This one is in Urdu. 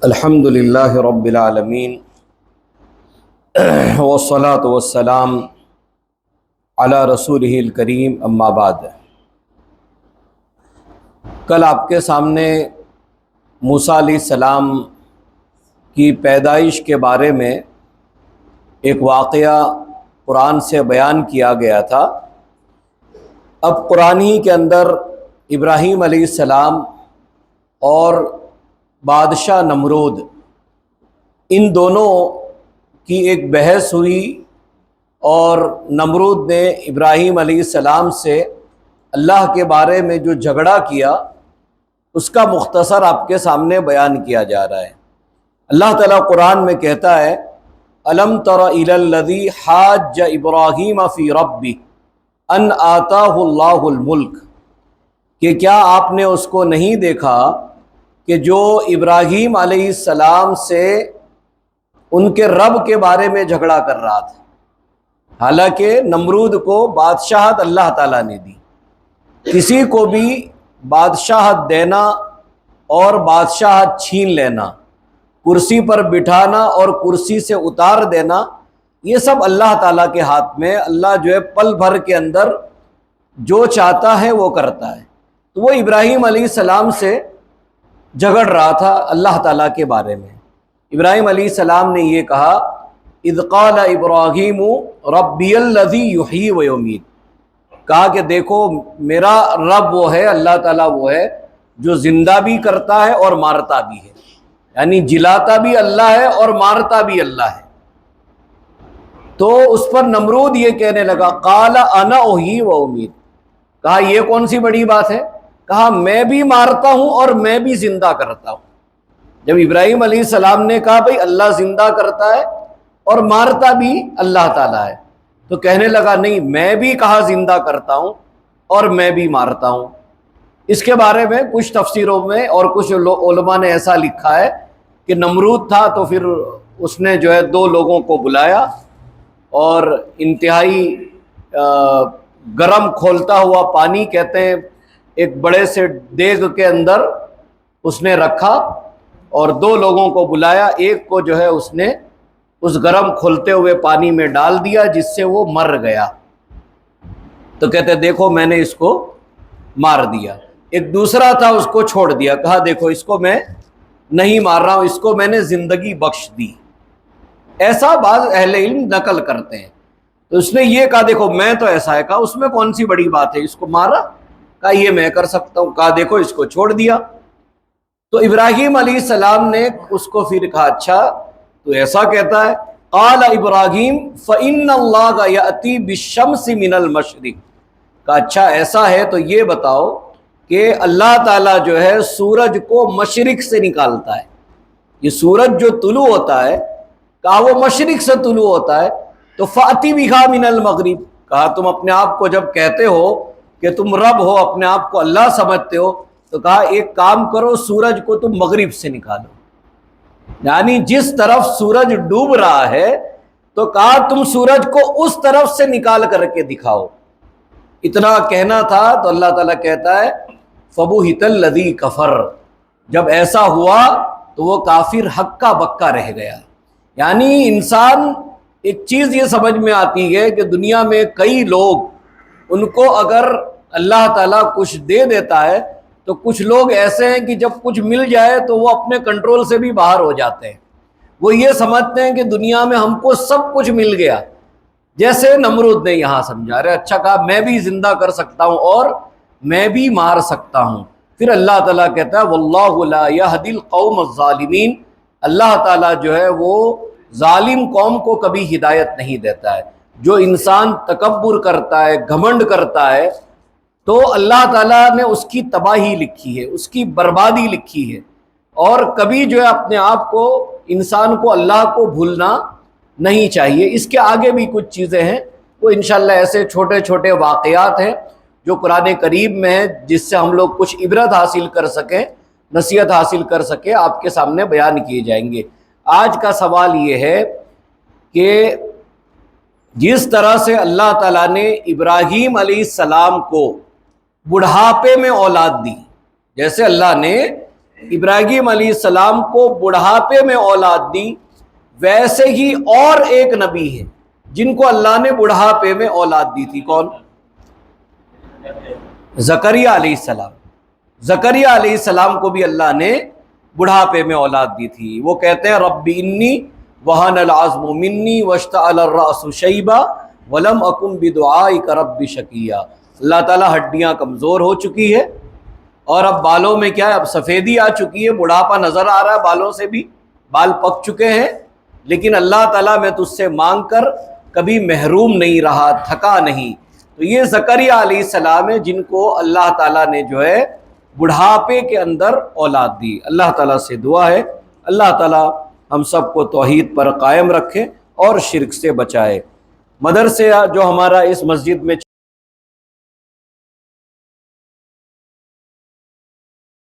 الحمد للہ رب العالمین والصلاة والسلام علی رسولہ الکریم اما بعد۔ کل آپ کے سامنے موسیٰ علیہ السلام کی پیدائش کے بارے میں ایک واقعہ قرآن سے بیان کیا گیا تھا۔ اب قرآن ہی کے اندر ابراہیم علیہ السلام اور بادشاہ نمرود، ان دونوں کی ایک بحث ہوئی اور نمرود نے ابراہیم علیہ السلام سے اللہ کے بارے میں جو جھگڑا کیا اس کا مختصر آپ کے سامنے بیان کیا جا رہا ہے۔ اللہ تعالیٰ قرآن میں کہتا ہے الم تر الی الذی حاج ابراہیم فی ربہ ان آتاہ اللہ الملک، کہ کیا آپ نے اس کو نہیں دیکھا کہ جو ابراہیم علیہ السلام سے ان کے رب کے بارے میں جھگڑا کر رہا تھا۔ حالانکہ نمرود کو بادشاہت اللہ تعالیٰ نے دی، کسی کو بھی بادشاہت دینا اور بادشاہت چھین لینا، کرسی پر بٹھانا اور کرسی سے اتار دینا، یہ سب اللہ تعالیٰ کے ہاتھ میں۔ اللہ جو ہے پل بھر کے اندر جو چاہتا ہے وہ کرتا ہے۔ تو وہ ابراہیم علیہ السلام سے جھگڑ رہا تھا اللہ تعالیٰ کے بارے میں۔ ابراہیم علیہ السلام نے یہ کہا اذ قال ابراہیم ربی الذی یحیی و یمیت، کہا کہ دیکھو میرا رب وہ ہے، اللہ تعالیٰ وہ ہے جو زندہ بھی کرتا ہے اور مارتا بھی ہے، یعنی جلاتا بھی اللہ ہے اور مارتا بھی اللہ ہے۔ تو اس پر نمرود یہ کہنے لگا قال انا احیی و امیت، کہا یہ کون سی بڑی بات ہے، کہا میں بھی مارتا ہوں اور میں بھی زندہ کرتا ہوں۔ جب ابراہیم علیہ السلام نے کہا بھئی اللہ زندہ کرتا ہے اور مارتا بھی اللہ تعالیٰ ہے، تو کہنے لگا نہیں میں بھی کہا زندہ کرتا ہوں اور میں بھی مارتا ہوں۔ اس کے بارے میں کچھ تفسیروں میں اور کچھ علماء نے ایسا لکھا ہے کہ نمرود تھا تو پھر اس نے جو ہے دو لوگوں کو بلایا اور انتہائی گرم کھولتا ہوا پانی، کہتے ہیں ایک بڑے سے دیگ کے اندر اس نے رکھا اور دو لوگوں کو بلایا، ایک کو جو ہے اس نے اس گرم کھولتے ہوئے پانی میں ڈال دیا جس سے وہ مر گیا، تو کہتے دیکھو میں نے اس کو مار دیا۔ ایک دوسرا تھا اس کو چھوڑ دیا، کہا دیکھو اس کو میں نہیں مار رہا ہوں، اس کو میں نے زندگی بخش دی۔ ایسا بعض اہل علم نقل کرتے ہیں۔ تو اس نے یہ کہا دیکھو میں تو ایسا ہے، کہا اس میں کون سی بڑی بات ہے، اس کو مارا، کہا یہ میں کر سکتا ہوں، کہا دیکھو اس کو چھوڑ دیا۔ تو ابراہیم علیہ السلام نے اس کو پھر کہا اچھا تو ایسا کہتا ہے، قال ابراہیم فإن اللہ یأتی بالشمس من المشرق، کہا اچھا ایسا ہے تو یہ بتاؤ کہ اللہ تعالیٰ جو ہے سورج کو مشرق سے نکالتا ہے، یہ سورج جو طلوع ہوتا ہے کہا وہ مشرق سے طلوع ہوتا ہے، تو فأتی بہا من المغرب، کہا تم اپنے آپ کو جب کہتے ہو کہ تم رب ہو، اپنے آپ کو اللہ سمجھتے ہو، تو کہا ایک کام کرو سورج کو تم مغرب سے نکالو، یعنی جس طرف سورج ڈوب رہا ہے تو کہا تم سورج کو اس طرف سے نکال کر کے دکھاؤ۔ اتنا کہنا تھا تو اللہ تعالیٰ کہتا ہے فَبُہِتَ الَّذِي كَفَرَ، جب ایسا ہوا تو وہ کافر ہکا بکا رہ گیا۔ یعنی انسان ایک چیز یہ سمجھ میں آتی ہے کہ دنیا میں کئی لوگ، ان کو اگر اللہ تعالیٰ کچھ دے دیتا ہے تو کچھ لوگ ایسے ہیں کہ جب کچھ مل جائے تو وہ اپنے کنٹرول سے بھی باہر ہو جاتے ہیں، وہ یہ سمجھتے ہیں کہ دنیا میں ہم کو سب کچھ مل گیا، جیسے نمرود نے یہاں سمجھا رہے اچھا کہا میں بھی زندہ کر سکتا ہوں اور میں بھی مار سکتا ہوں۔ پھر اللہ تعالیٰ کہتا ہے واللہ لا یہدی القوم الظالمین، اللہ تعالیٰ جو ہے وہ ظالم قوم کو کبھی ہدایت نہیں دیتا ہے۔ جو انسان تکبر کرتا ہے، گھمنڈ کرتا ہے، تو اللہ تعالیٰ نے اس کی تباہی لکھی ہے، اس کی بربادی لکھی ہے، اور کبھی جو ہے اپنے آپ کو انسان کو اللہ کو بھولنا نہیں چاہیے۔ اس کے آگے بھی کچھ چیزیں ہیں، وہ انشاءاللہ ایسے چھوٹے چھوٹے واقعات ہیں جو قرآن کریم میں ہیں، جس سے ہم لوگ کچھ عبرت حاصل کر سکیں، نصیحت حاصل کر سکیں، آپ کے سامنے بیان کیے جائیں گے۔ آج کا سوال یہ ہے کہ جس طرح سے اللہ تعالیٰ نے ابراہیم علیہ السلام کو بڑھاپے میں اولاد دی، جیسے اللہ نے ابراہیم علیہ السلام کو بڑھاپے میں اولاد دی، ویسے ہی اور ایک نبی ہے جن کو اللہ نے بڑھاپے میں اولاد دی تھی۔ کون؟ زکریا علیہ السلام۔ زکریا علیہ السلام کو بھی اللہ نے بڑھاپے میں اولاد دی تھی۔ وہ کہتے ہیں رب انی وہن العظم منی واشتعل الرأس شیبا ولم اکن بدعائک رب شقیا۔ اللہ تعالیٰ ہڈیاں کمزور ہو چکی ہے اور اب بالوں میں کیا ہے، اب سفیدی آ چکی ہے، بڑھاپا نظر آ رہا ہے، بالوں سے بھی بال پک چکے ہیں، لیکن اللہ تعالیٰ میں تجھ سے مانگ کر کبھی محروم نہیں رہا، تھکا نہیں۔ تو یہ زکریا علیہ السلام ہے جن کو اللہ تعالیٰ نے جو ہے بڑھاپے کے اندر اولاد دی۔ اللہ تعالیٰ سے دعا ہے اللہ تعالیٰ ہم سب کو توحید پر قائم رکھے اور شرک سے بچائے۔ مدرسہ جو ہمارا اس مسجد میں